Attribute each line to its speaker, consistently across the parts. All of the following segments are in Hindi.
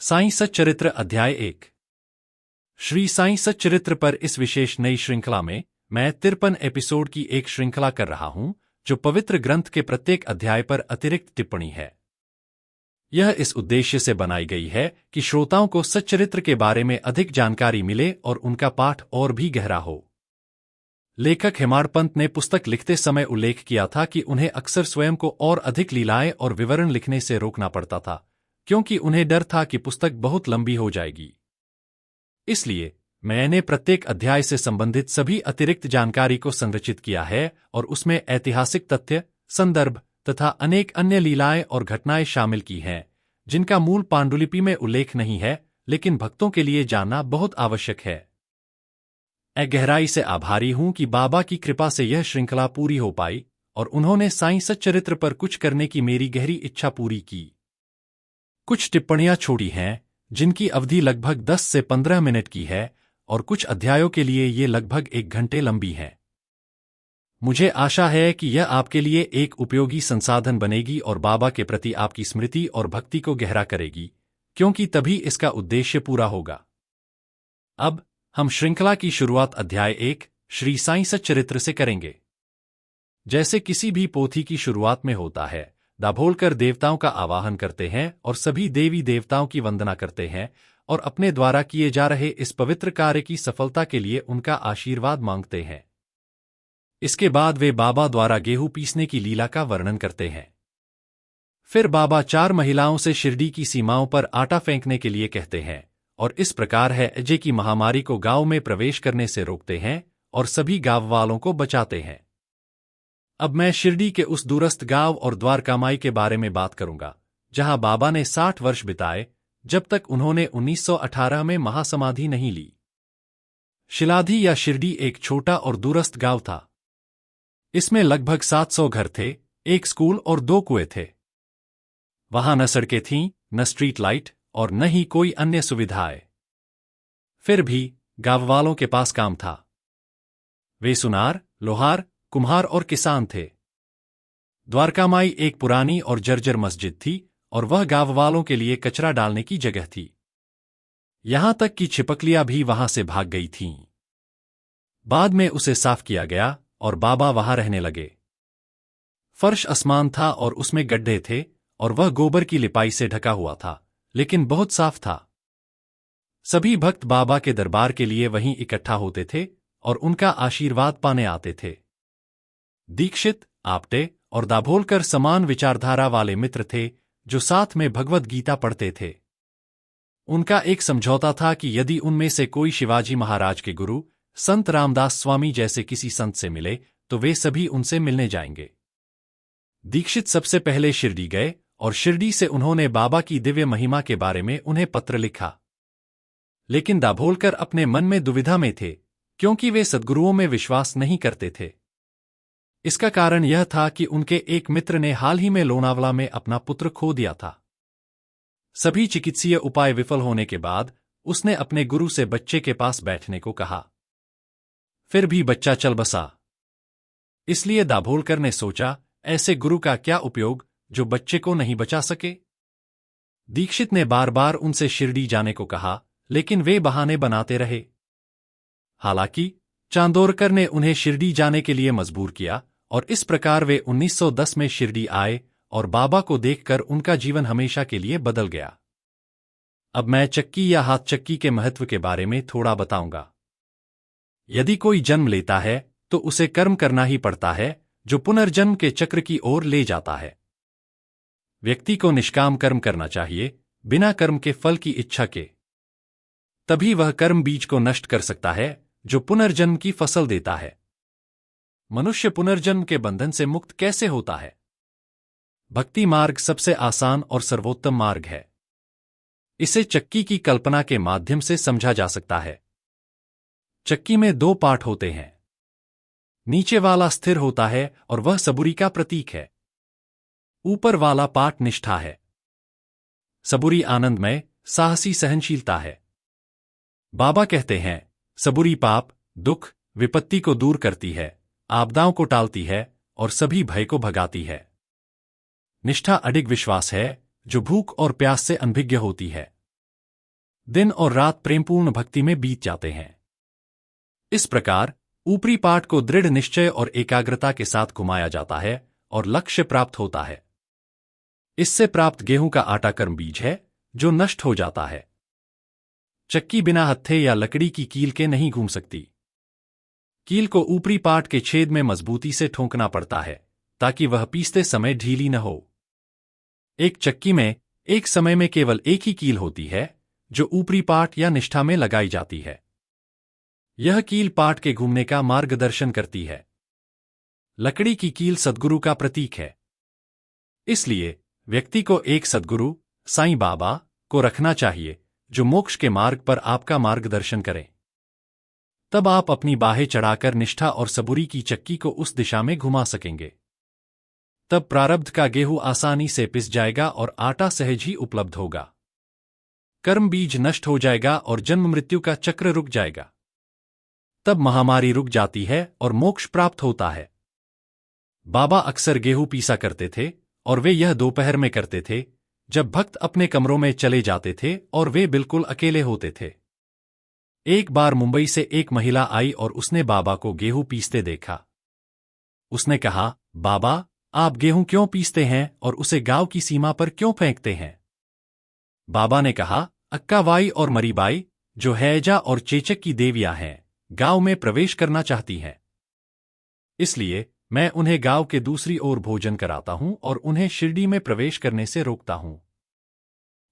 Speaker 1: साईं सच्चरित्र अध्याय 1। श्री साईं सच्चरित्र पर इस विशेष नई श्रृंखला में मैं 53 एपिसोड की एक श्रृंखला कर रहा हूं, जो पवित्र ग्रंथ के प्रत्येक अध्याय पर अतिरिक्त टिप्पणी है। यह इस उद्देश्य से बनाई गई है कि श्रोताओं को सच्चरित्र के बारे में अधिक जानकारी मिले और उनका पाठ और भी गहरा हो। लेखक हेमाडपंत ने पुस्तक लिखते समय उल्लेख किया था कि उन्हें अक्सर स्वयं को और अधिक लीलाएं और विवरण लिखने से रोकना पड़ता था, क्योंकि उन्हें डर था कि पुस्तक बहुत लंबी हो जाएगी। इसलिए मैंने प्रत्येक अध्याय से संबंधित सभी अतिरिक्त जानकारी को संरचित किया है और उसमें ऐतिहासिक तथ्य, संदर्भ तथा अनेक अन्य लीलाएं और घटनाएं शामिल की हैं, जिनका मूल पांडुलिपि में उल्लेख नहीं है, लेकिन भक्तों के लिए जानना बहुत आवश्यक है। मैं गहराई से आभारी हूं कि बाबा की कृपा से यह श्रृंखला पूरी हो पाई और उन्होंने साईं सच्चरित्र पर कुछ करने की मेरी गहरी इच्छा पूरी की। कुछ टिप्पणियां छोटी हैं, जिनकी अवधि लगभग 10 से 15 मिनट की है, और कुछ अध्यायों के लिए ये लगभग 1 घंटे लंबी है। मुझे आशा है कि यह आपके लिए एक उपयोगी संसाधन बनेगी और बाबा के प्रति आपकी स्मृति और भक्ति को गहरा करेगी, क्योंकि तभी इसका उद्देश्य पूरा होगा। अब हम श्रृंखला की शुरुआत अध्याय 1 श्री साईं सच्चरित्र से करेंगे। जैसे किसी भी पोथी की शुरुआत में होता है, दाभोलकर देवताओं का आवाहन करते हैं और सभी देवी देवताओं की वंदना करते हैं और अपने द्वारा किए जा रहे इस पवित्र कार्य की सफलता के लिए उनका आशीर्वाद मांगते हैं। इसके बाद वे बाबा द्वारा गेहूं पीसने की लीला का वर्णन करते हैं। फिर बाबा 4 महिलाओं से शिरडी की सीमाओं पर आटा फेंकने के लिए कहते हैं और इस प्रकार है अजय की महामारी को गांव में प्रवेश करने से रोकते हैं और सभी गांव वालों को बचाते हैं। अब मैं शिरडी के उस दूरस्थ गांव और द्वारकामाई के बारे में बात करूंगा, जहां बाबा ने 60 वर्ष बिताए, जब तक उन्होंने 1918 में महासमाधि नहीं ली। शिलाधी या शिरडी एक छोटा और दूरस्थ गांव था। इसमें लगभग 700 घर थे, एक स्कूल और 2 कुएं थे। वहां न सड़कें थीं, न स्ट्रीट लाइट और न ही कोई अन्य सुविधाएं। फिर भी गांव वालों के पास काम था। वे सुनार, लोहार, कुम्हार और किसान थे। द्वारकामाई एक पुरानी और जर्जर मस्जिद थी और वह गांव वालों के लिए कचरा डालने की जगह थी। यहां तक कि छिपकलियां भी वहां से भाग गई थीं। बाद में उसे साफ किया गया और बाबा वहां रहने लगे। फर्श असमान था और उसमें गड्ढे थे और वह गोबर की लिपाई से ढका हुआ था, लेकिन बहुत साफ था। सभी भक्त बाबा के दरबार के लिए वहीं इकट्ठा होते थे और उनका आशीर्वाद पाने आते थे। दीक्षित, आपटे और दाभोलकर समान विचारधारा वाले मित्र थे, जो साथ में भगवद गीता पढ़ते थे। उनका एक समझौता था कि यदि उनमें से कोई शिवाजी महाराज के गुरु संत रामदास स्वामी जैसे किसी संत से मिले तो वे सभी उनसे मिलने जाएंगे। दीक्षित सबसे पहले शिरडी गए और शिरडी से उन्होंने बाबा की दिव्य महिमा के बारे में उन्हें पत्र लिखा। लेकिन दाभोलकर अपने मन में दुविधा में थे, क्योंकि वे सद्गुरुओं में विश्वास नहीं करते थे। इसका कारण यह था कि उनके एक मित्र ने हाल ही में लोनावला में अपना पुत्र खो दिया था। सभी चिकित्सीय उपाय विफल होने के बाद उसने अपने गुरु से बच्चे के पास बैठने को कहा। फिर भी बच्चा चल बसा। इसलिए दाभोलकर ने सोचा, ऐसे गुरु का क्या उपयोग जो बच्चे को नहीं बचा सके। दीक्षित ने बार बार उनसे शिरडी जाने को कहा, लेकिन वे बहाने बनाते रहे। हालांकि चांदोरकर ने उन्हें शिरडी जाने के लिए मजबूर किया और इस प्रकार वे 1910 में शिरडी आए और बाबा को देखकर उनका जीवन हमेशा के लिए बदल गया। अब मैं चक्की या हाथ चक्की के महत्व के बारे में थोड़ा बताऊंगा। यदि कोई जन्म लेता है तो उसे कर्म करना ही पड़ता है, जो पुनर्जन्म के चक्र की ओर ले जाता है। व्यक्ति को निष्काम कर्म करना चाहिए, बिना कर्म के फल की इच्छा के। तभी वह कर्म बीज को नष्ट कर सकता है, जो पुनर्जन्म की फसल देता है। मनुष्य पुनर्जन्म के बंधन से मुक्त कैसे होता है? भक्ति मार्ग सबसे आसान और सर्वोत्तम मार्ग है। इसे चक्की की कल्पना के माध्यम से समझा जा सकता है। चक्की में 2 पार्ट होते हैं। नीचे वाला स्थिर होता है और वह सबूरी का प्रतीक है। ऊपर वाला पार्ट निष्ठा है। सबूरी आनंदमय, साहसी सहनशीलता है। बाबा कहते हैं, सबूरी पाप, दुख, विपत्ति को दूर करती है, आपदाओं को टालती है और सभी भय को भगाती है। निष्ठा अडिग विश्वास है, जो भूख और प्यास से अनभिज्ञ होती है। दिन और रात प्रेमपूर्ण भक्ति में बीत जाते हैं। इस प्रकार ऊपरी पाठ को दृढ़ निश्चय और एकाग्रता के साथ घुमाया जाता है और लक्ष्य प्राप्त होता है। इससे प्राप्त गेहूं का आटा कर्म बीज है जो नष्ट हो जाता है। चक्की बिना हत्थे या लकड़ी की कील के नहीं घूम सकती। कील को ऊपरी पाठ के छेद में मजबूती से ठोंकना पड़ता है ताकि वह पीसते समय ढीली न हो। एक चक्की में एक समय में केवल एक ही कील होती है जो ऊपरी पाठ या निष्ठा में लगाई जाती है। यह कील पाठ के घूमने का मार्गदर्शन करती है। लकड़ी की कील सद्गुरु का प्रतीक है। इसलिए व्यक्ति को एक सद्गुरु साईं बाबा को रखना चाहिए जो मोक्ष के मार्ग पर आपका मार्गदर्शन करें। तब आप अपनी बाहें चढ़ाकर निष्ठा और सबूरी की चक्की को उस दिशा में घुमा सकेंगे। तब प्रारब्ध का गेहूं आसानी से पिस जाएगा और आटा सहज ही उपलब्ध होगा। कर्म बीज नष्ट हो जाएगा और जन्म मृत्यु का चक्र रुक जाएगा। तब महामारी रुक जाती है और मोक्ष प्राप्त होता है। बाबा अक्सर गेहूं पीसा करते थे और वे यह दोपहर में करते थे जब भक्त अपने कमरों में चले जाते थे और वे बिल्कुल अकेले होते थे। एक बार मुंबई से एक महिला आई और उसने बाबा को गेहूं पीसते देखा। उसने कहा, बाबा, आप गेहूं क्यों पीसते हैं और उसे गांव की सीमा पर क्यों फेंकते हैं? बाबा ने कहा, अक्काबाई और मरीबाई, जो हैजा और चेचक की देवियां हैं, गांव में प्रवेश करना चाहती हैं। इसलिए मैं उन्हें गांव के दूसरी ओर भोजन कराता हूं और उन्हें शिरडी में प्रवेश करने से रोकता हूं।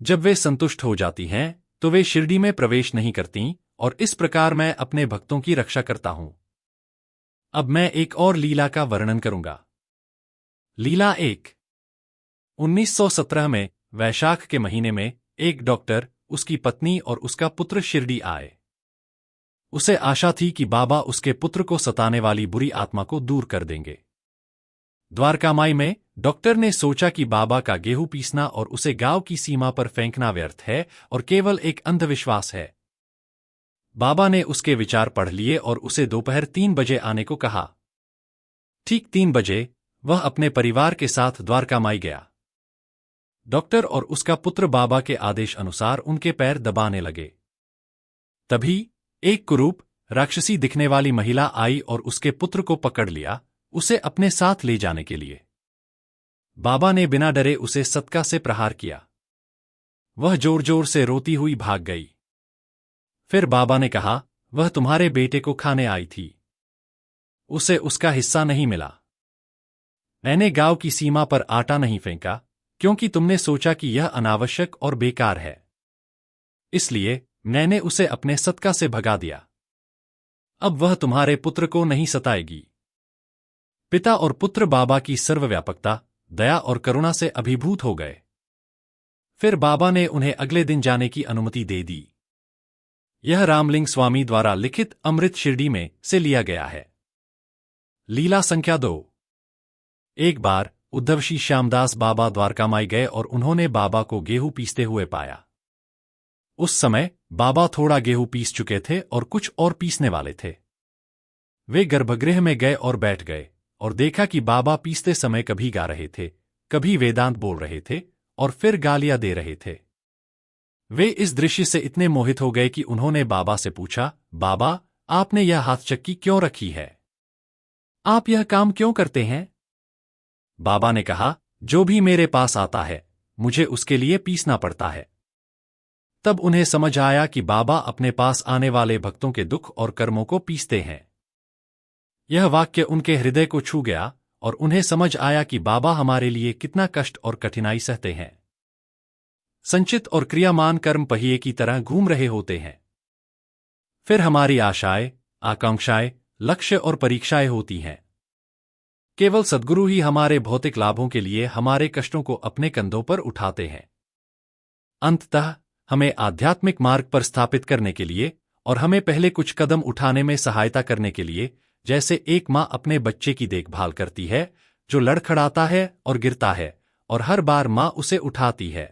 Speaker 1: जब वे संतुष्ट हो जाती हैं तो वे शिरडी में प्रवेश नहीं करतीं और इस प्रकार मैं अपने भक्तों की रक्षा करता हूं। अब मैं एक और लीला का वर्णन करूंगा। लीला 1। 1917 में वैशाख के महीने में एक डॉक्टर, उसकी पत्नी और उसका पुत्र शिरडी आए। उसे आशा थी कि बाबा उसके पुत्र को सताने वाली बुरी आत्मा को दूर कर देंगे। द्वारकामाई में डॉक्टर ने सोचा कि बाबा का गेहूं पीसना और उसे गांव की सीमा पर फेंकना व्यर्थ है और केवल एक अंधविश्वास है। बाबा ने उसके विचार पढ़ लिए और उसे दोपहर 3 बजे आने को कहा। ठीक 3 बजे वह अपने परिवार के साथ द्वारकामाई गया। डॉक्टर और उसका पुत्र बाबा के आदेश अनुसार उनके पैर दबाने लगे। तभी एक कुरूप राक्षसी दिखने वाली महिला आई और उसके पुत्र को पकड़ लिया, उसे अपने साथ ले जाने के लिए। बाबा ने बिना डरे उसे सतका से प्रहार किया। वह जोर जोर से रोती हुई भाग गई। फिर बाबा ने कहा, वह तुम्हारे बेटे को खाने आई थी। उसे उसका हिस्सा नहीं मिला। मैंने गांव की सीमा पर आटा नहीं फेंका क्योंकि तुमने सोचा कि यह अनावश्यक और बेकार है। इसलिए मैंने उसे अपने सतका से भगा दिया। अब वह तुम्हारे पुत्र को नहीं सताएगी। पिता और पुत्र बाबा की सर्वव्यापकता, दया और करुणा से अभिभूत हो गए। फिर बाबा ने उन्हें अगले दिन जाने की अनुमति दे दी। यह रामलिंग स्वामी द्वारा लिखित अमृत शिरडी में से लिया गया है। लीला संख्या 2। एक बार उद्धवशी श्यामदास बाबा द्वारकामाई गए और उन्होंने बाबा को गेहूं पीसते हुए पाया। उस समय बाबा थोड़ा गेहूं पीस चुके थे और कुछ और पीसने वाले थे। वे गर्भगृह में गए और बैठ गए और देखा कि बाबा पीसते समय कभी गा रहे थे, कभी वेदांत बोल रहे थे और फिर गालियां दे रहे थे। वे इस दृश्य से इतने मोहित हो गए कि उन्होंने बाबा से पूछा, बाबा, आपने यह हाथ चक्की क्यों रखी है? आप यह काम क्यों करते हैं? बाबा ने कहा, जो भी मेरे पास आता है मुझे उसके लिए पीसना पड़ता है। तब उन्हें समझ आया कि बाबा अपने पास आने वाले भक्तों के दुख और कर्मों को पीसते हैं। यह वाक्य उनके हृदय को छू गया और उन्हें समझ आया कि बाबा हमारे लिए कितना कष्ट और कठिनाई सहते हैं। संचित और क्रियामान कर्म पहिए की तरह घूम रहे होते हैं। फिर हमारी आशाएं, आकांक्षाएं, लक्ष्य और परीक्षाएं होती हैं। केवल सद्गुरु ही हमारे भौतिक लाभों के लिए हमारे कष्टों को अपने कंधों पर उठाते हैं। अंततः हमें आध्यात्मिक मार्ग पर स्थापित करने के लिए और हमें पहले कुछ कदम उठाने में सहायता करने के लिए, जैसे एक माँ अपने बच्चे की देखभाल करती है जो लड़खड़ाता है और गिरता है और हर बार माँ उसे उठाती है।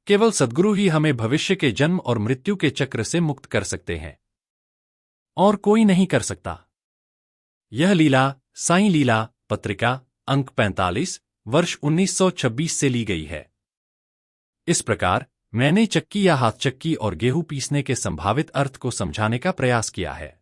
Speaker 1: केवल सद्गुरु ही हमें भविष्य के जन्म और मृत्यु के चक्र से मुक्त कर सकते हैं, और कोई नहीं कर सकता। यह लीला साईं लीला पत्रिका अंक 45 वर्ष 1926 से ली गई है। इस प्रकार मैंने चक्की या हाथ चक्की और गेहूं पीसने के संभावित अर्थ को समझाने का प्रयास किया है।